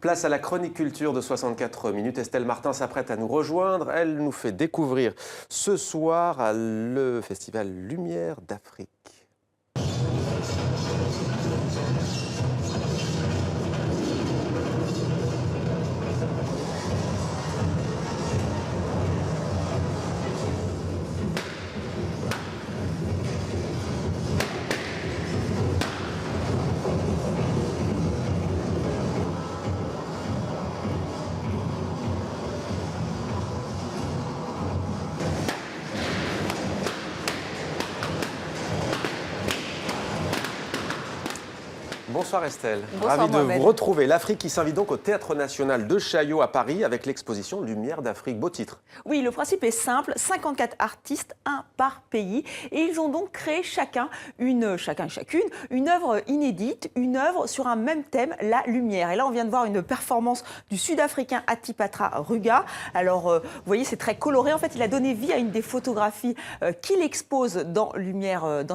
Place à la chronique culture de 64 minutes. Estelle Martin s'apprête à nous rejoindre. Elle nous fait découvrir ce soir le festival Lumière d'Afrique. Bonsoir Estelle, Bonsoir ravi de Mohamed. vous retrouver. L'Afrique qui s'invite donc au Théâtre National de Chaillot à Paris avec l'exposition Lumière d'Afrique. Beau titre. Oui, le principe est simple, 54 artistes, un par pays. Et ils ont donc créé chacune, une œuvre inédite, une œuvre sur un même thème, la lumière. Et là, on vient de voir une performance du Sud-Africain Atipatra Ruga. Alors, vous voyez, c'est très coloré. En fait, il a donné vie à une des photographies qu'il expose dans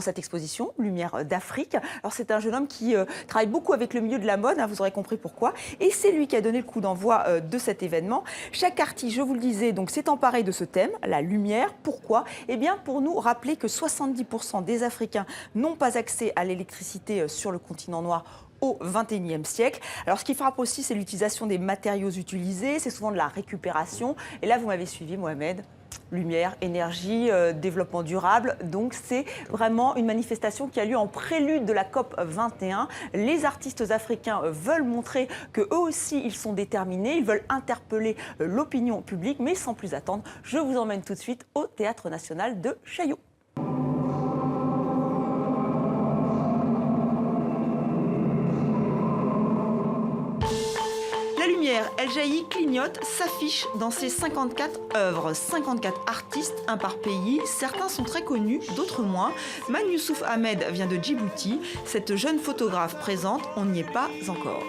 cette exposition, Lumière d'Afrique. Alors, c'est un jeune homme qui travaille beaucoup avec le milieu de la mode, hein, vous aurez compris pourquoi. Et c'est lui qui a donné le coup d'envoi de cet événement. Chaque artiste, je vous le disais, donc s'est emparé de ce thème, la lumière. Pourquoi? Eh bien, pour nous rappeler que 70% des Africains n'ont pas accès à l'électricité sur le continent noir au XXIe siècle. Alors, ce qui frappe aussi, c'est l'utilisation des matériaux utilisés. C'est souvent de la récupération. Et là, vous m'avez suivi, Mohamed. Lumière, énergie, développement durable. Donc c'est vraiment une manifestation qui a lieu en prélude de la COP 21. Les artistes africains veulent montrer qu'eux aussi ils sont déterminés, ils veulent interpeller l'opinion publique, mais sans plus attendre, je vous emmène tout de suite au Théâtre National de Chaillot. La lumière, elle jaillit, clignote, s'affiche dans ces 54 œuvres. 54 artistes, un par pays. Certains sont très connus, d'autres moins. Man Youssouf Ahmed vient de Djibouti. Cette jeune photographe présente, on n'y est pas encore.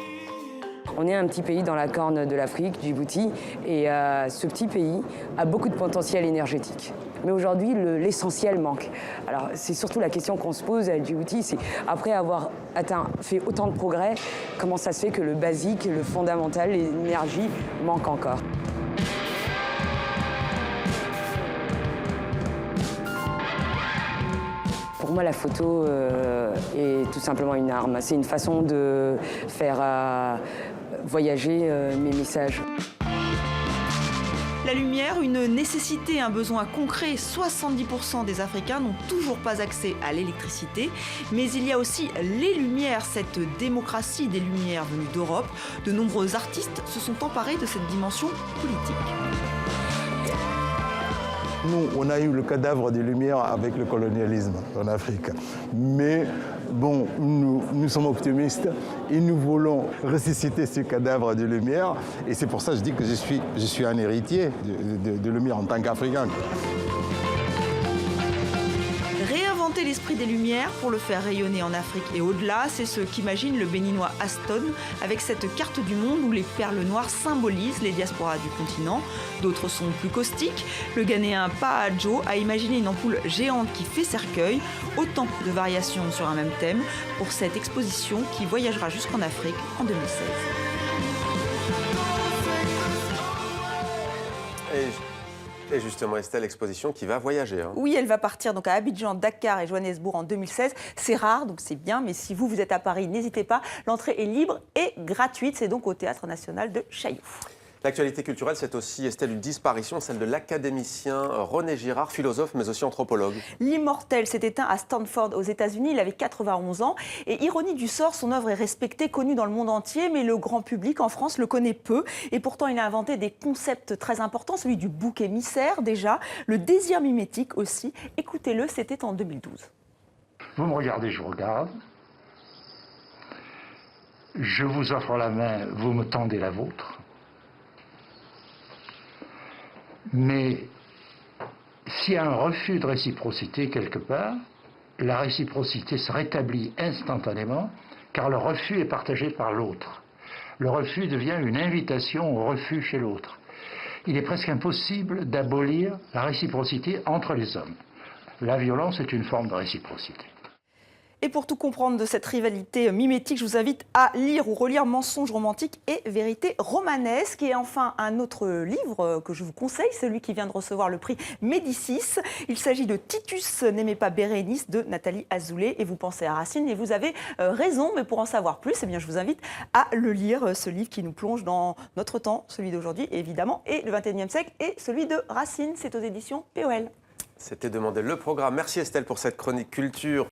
On est un petit pays dans la corne de l'Afrique, Djibouti, et ce petit pays a beaucoup de potentiel énergétique. Mais aujourd'hui, l'essentiel manque. Alors, c'est surtout la question qu'on se pose à Djibouti, c'est après avoir fait autant de progrès, comment ça se fait que le basique, le fondamental, l'énergie manque encore? Pour moi, la photo est tout simplement une arme. C'est une façon de faire voyager mes messages. La lumière, une nécessité, un besoin concret. 70% des Africains n'ont toujours pas accès à l'électricité. Mais il y a aussi les lumières, cette démocratie des lumières venues d'Europe. De nombreux artistes se sont emparés de cette dimension politique. Nous, on a eu le cadavre des Lumières avec le colonialisme en Afrique. Mais bon, nous sommes optimistes et nous voulons ressusciter ce cadavre de Lumière. Et c'est pour ça que je dis que je suis un héritier de Lumière en tant qu'Africain. Réinventer l'esprit des Lumières pour le faire rayonner en Afrique et au-delà, c'est ce qu'imagine le béninois Aston avec cette carte du monde où les perles noires symbolisent les diasporas du continent. D'autres sont plus caustiques. Le Ghanéen Paadjo a imaginé une ampoule géante qui fait cercueil. Autant de variations sur un même thème pour cette exposition qui voyagera jusqu'en Afrique en 2016. Et justement Estelle, exposition qui va voyager. Hein. Oui, elle va partir donc à Abidjan, Dakar et Johannesburg en 2016. C'est rare, donc c'est bien, mais si vous êtes à Paris, n'hésitez pas. L'entrée est libre et gratuite. C'est donc au Théâtre National de Chaillot. L'actualité culturelle, c'est aussi, Estelle, une disparition, celle de l'académicien René Girard, philosophe mais aussi anthropologue. L'immortel s'est éteint à Stanford aux États-Unis, il avait 91 ans. Et ironie du sort, son œuvre est respectée, connue dans le monde entier, mais le grand public en France le connaît peu. Et pourtant, il a inventé des concepts très importants, celui du bouc émissaire déjà, le désir mimétique aussi. Écoutez-le, c'était en 2012. Vous me regardez, je vous regarde. Je vous offre la main, vous me tendez la vôtre. Mais s'il y a un refus de réciprocité quelque part, la réciprocité se rétablit instantanément car le refus est partagé par l'autre. Le refus devient une invitation au refus chez l'autre. Il est presque impossible d'abolir la réciprocité entre les hommes. La violence est une forme de réciprocité. Et pour tout comprendre de cette rivalité mimétique, je vous invite à lire ou relire Mensonges romantiques et Vérité romanesque. Et enfin, un autre livre que je vous conseille, celui qui vient de recevoir le prix Médicis. Il s'agit de Titus n'aimait pas Bérénice de Nathalie Azoulay. Et vous pensez à Racine et vous avez raison. Mais pour en savoir plus, eh bien, je vous invite à le lire, ce livre qui nous plonge dans notre temps, celui d'aujourd'hui évidemment, et le XXIe siècle, et celui de Racine. C'est aux éditions POL. C'était Demander le programme. Merci Estelle pour cette chronique culture.